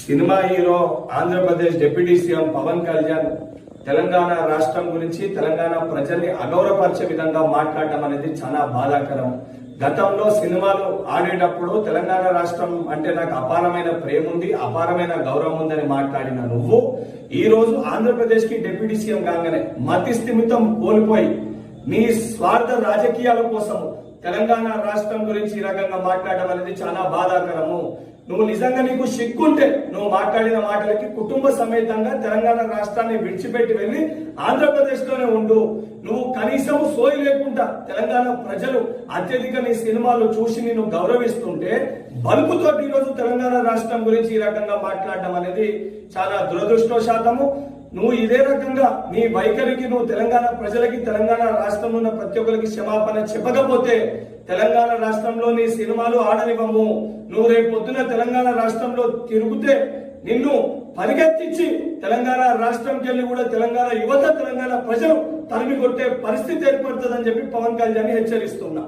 Cinema hero Andhra Pradesh deputy CM Pawan Kalyan Telangana రాష్ట్రం గురించి తెలంగాణ ప్రజల్ని అగౌరవపరిచే విధంగా మాట్లాడటం అనేది చాలా బాధాకరం. గతంలో సినిమాలు ఆడేటప్పుడు తెలంగాణ రాష్ట్రం అంటే నాకు అపారమైన ప్రేమ ఉంది, అపారమైన గౌరవం ఉందని మాట్లాడిన నువ్వు ఈ రోజు ఆంధ్రప్రదేశ్ కి డిప్యూటీ సీఎం కాగానే మతి స్థిమితం కోల్పోయి నీ స్వార్థ రాజకీయాల కోసం తెలంగాణ రాష్ట్రం గురించి ఈ రకంగా మాట్లాడడం అనేది చాలా బాధాకరము. నువ్వు నిజంగా నీకు సిగ్గుంటే నువ్వు మాట్లాడిన మాటలకి కుటుంబ సమేతంగా తెలంగాణ రాష్ట్రాన్ని విడిచిపెట్టి వెళ్లి ఆంధ్రప్రదేశ్ లోనే ఉండు. నువ్వు కనీసం సోయి లేకుండా తెలంగాణ ప్రజలు అత్యధిక నీ సినిమాలు చూసి నిన్ను గౌరవిస్తుంటే బలుపుతోటి ఈ రోజు తెలంగాణ రాష్ట్రం గురించి ఈ రకంగా మాట్లాడడం అనేది చాలా దురదృష్టవశాతము. నువ్వు ఇదే రకంగా నీ వైఖరికి నువ్వు తెలంగాణ ప్రజలకి తెలంగాణ రాష్ట్రంలో ఉన్న ప్రతి ఒక్కరికి క్షమాపణ చెప్పకపోతే తెలంగాణ రాష్ట్రంలో నీ సినిమాలు ఆడనివ్వము. నువ్వు రేపు పొద్దున తెలంగాణ రాష్ట్రంలో తిరుగుతే నిన్ను పరిగెత్తించి తెలంగాణ రాష్ట్రంకి వెళ్ళి కూడా తెలంగాణ యువత తెలంగాణ ప్రజలు తరిమి కొట్టే పరిస్థితి ఏర్పడుతుందని చెప్పి పవన్ కళ్యాణ్ హెచ్చరిస్తున్నా.